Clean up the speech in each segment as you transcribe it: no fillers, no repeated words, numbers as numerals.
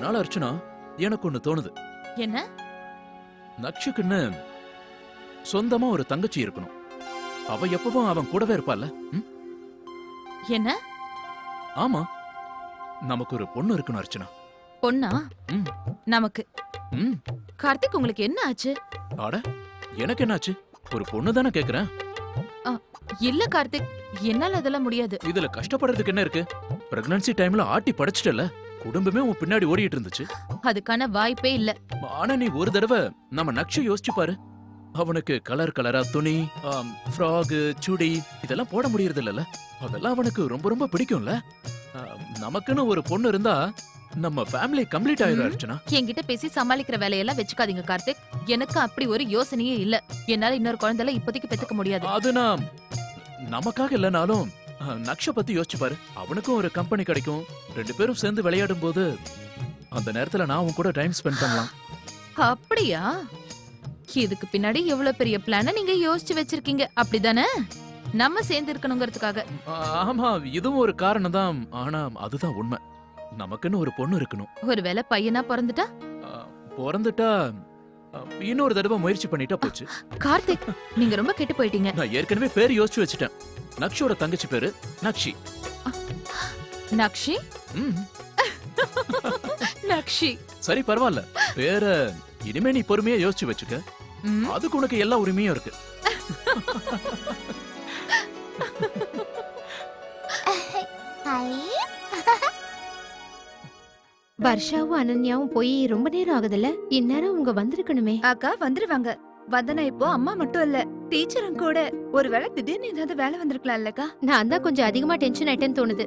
அதனால அர்ச்சனா எனக்கு ஒண்ணு தோணுது. என்ன? நக்ஷுக்குன்னு சொந்தமா ஒரு தங்கச்சி இருக்கணும். அவ எப்பவும் அவன் கூடவே இருப்பாள்ல. என்ன? ஆமா, நமக்கு ஒரு பொண்ணு இருக்கணும் அர்ச்சனா. பொண்ணா? நமக்கு? கார்த்திக், உங்களுக்கு என்ன ஆச்சு? அட, எனக்கு என்னாச்சு? ஒரு பொண்ணு தானே கேக்குறேன். இல்ல கார்த்திக், என்னால அதெல்லாம் முடியாது. இதுல கஷ்டப்படுறதுக்கு என்ன இருக்கு? பிரெக்னன்சி டைம்ல ஆட்டி படைச்சிட்டல, குடும்பமே உன் பின்னாடி ஓடிட்டு இருந்துச்சு. அதுக்கான வாய்ப்பே இல்ல. ஆனா நீ ஒரு தடவை நம்ம நக்ஷ யோசிச்சு பாரு. அவனுக்கு கலர் கலரா துணி, ஃப்ராக், சுடி இதெல்லாம் போட முடியறது இல்லல்ல. அதெல்லாம் அவனுக்கு ரொம்ப ரொம்ப பிடிக்கும்ல. நமக்குன்னு ஒரு பொண்ணு இருந்தா நம்ம ஃபேமிலி கம்ப்ளீட் ஆயிடும் அர்ச்சனா. என்கிட்ட பேசி சமாளிக்கிற வேலையெல்லாம் வச்சுக்காதீங்க கார்த்திக். எனக்கு அப்படி ஒரு யோசனையே இல்ல. என்னால இன்னொரு குழந்தைல இப்போதைக்கு பெத்துக்க முடியாது. அது நான் நமக்காக இல்லனாலும் நக்ஷ பத்தி யோசிச்சு பாரு. அவனுக்கும் ஒரு கம்பெனி கிடைக்கும். 2 பேரும் சேர்ந்து விளையாடும் போது அந்த நேரத்துல நான் உன் கூட டைம் ஸ்பெண்ட் பண்ணலாம். அப்படியா? இதுக்கு பின்னாடி எவ்வளவு பெரிய பிளான நீங்க யோசிச்சு வச்சிருக்கீங்க, அப்படிதானே? நம்ம சேர்ந்து இருக்கணுங்கிறதுக்காக. ஆமா, இதுவும் ஒரு காரணம் தான். ஆனா அதுதான் உண்மை. நமக்குன்னு ஒரு பொண்ணு இருக்கணும். ஒருவேளை பையனா பிறந்துட்டா இன்னொரு தடவை முயற்சி பண்ணிட்டா போச்சு. கார்த்திக், நீங்க ரொம்ப கெட்டு போயிட்டீங்க. நான் ஏற்கனவே பேர் யோசிச்சு வச்சுட்டேன். நக்ஷோட தங்கச்சி பேரு நக்ஷி. நக்ஷி? நக்ஷி. சரி, பரவாயில்ல. பேர இனிமே நீ பொறுமையா யோசிச்சு வச்சுக்க. அதுக்கு உனக்கு எல்லா உரிமையும் இருக்கு. வர்ஷாவும் அனன்யாவும் போய் ரொம்ப நேரம் ஆகுதுல்ல. இந்நேரம் உங்க வந்திருக்கணுமே. அக்கா வந்துருவாங்க. வந்தனா இப்போ அம்மா மட்டும் இல்ல, டீச்சரும் கூட. ஒருவேளை திடீர்னு ஏதாவது வேலை வந்திருக்கலாம் இல்லக்கா? நான் தான் கொஞ்சம் அதிகமா டென்ஷன் ஆயிட்டேன்னு தோணுது.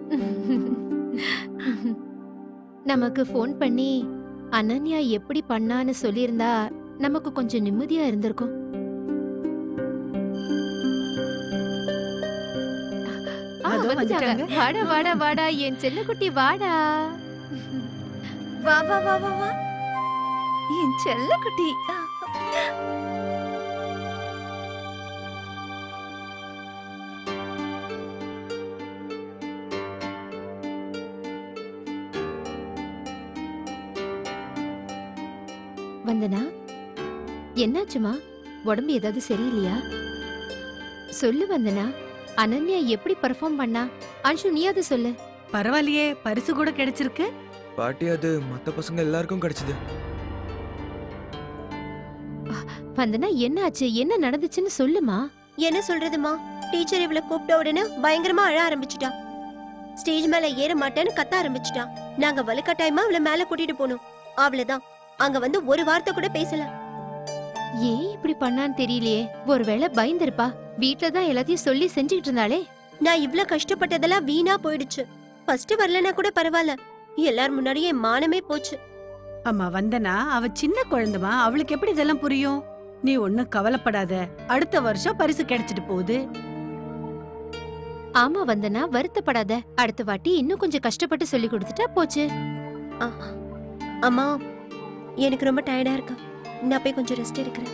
நமக்கு ஃபோன் பண்ணி அனன்யா எப்படி பண்ணான்னு சொல்லியிருந்தா நமக்கு கொஞ்சம் நிம்மதியா இருந்திருக்கும். வாடா வாடா வாடா என் செல்லக்குட்டி, வாடா. வா வா வா வா வா என் செல்லக்குட்டி. வந்தனா, என்னாச்சுமா? உடம்பு ஏதாவது சரியில்லையா? சொல்லு வந்தனா. அனன்யா எப்படி பெர்ஃபார்ம் பண்ணா? அன்ஷு, நீயாவது சொல்லு. பரவாயில்லையே, பரிசு கூட கிடைச்சிருக்கு. பாட்டி, அது மத்த பசங்க எல்லாருக்கும் கிடைச்சது. வந்தனா, என்னாச்சு? என்ன நடந்துச்சுன்னு சொல்லுமா. என்ன சொல்றதுமா? டீச்சர் இவளை கூப்பிட்ட உடனே பயங்கரமா அழ ஆரம்பிச்சுட்டா. ஸ்டேஜ் மேல ஏற மாட்டேன்னு கத்த ஆரம்பிச்சுட்டா. நாங்க வலுக்கட்டாயமா அவளை மேல கூட்டிட்டு போனோம். அவ்வளவுதான். அங்க வந்து ஒரு வார்த்தை கூட பேசல. ஏன் இப்படி பண்ணான்னு தெரியலையே. ஒருவேளை பயந்திருப்பா. வீட்டுலதான் எல்லாத்தையும் சொல்லி செஞ்சுக்கிட்டு இருந்தாளே. நான் இவ்ளோ கஷ்டப்பட்டதெல்லாம் வீணா போயிடுச்சு. ஃபர்ஸ்ட் வரலனா கூட பரவாயில்ல, எல்லார் முன்னாடியே மானமே போச்சு. அம்மா வந்தனா, அவ சின்ன குழந்தைமா, அவளுக்கு எப்படி இதெல்லாம் புரியும்? நீ ஒண்ணும் கவலைப்படாத. அடுத்த வருஷம் பரிசு கிடைச்சிட்டு போகுது. ஆமா வந்தனா, வருத்தப்படாத. அடுத்த வாட்டி இன்னும் கொஞ்சம் கஷ்டப்பட்டு சொல்லி கொடுத்துட்டா போச்சு. அம்மா, எனக்கு ரொம்ப டயர்டா இருக்கு. நான் போய் கொஞ்சம் ரெஸ்ட் எடுக்கிறேன்.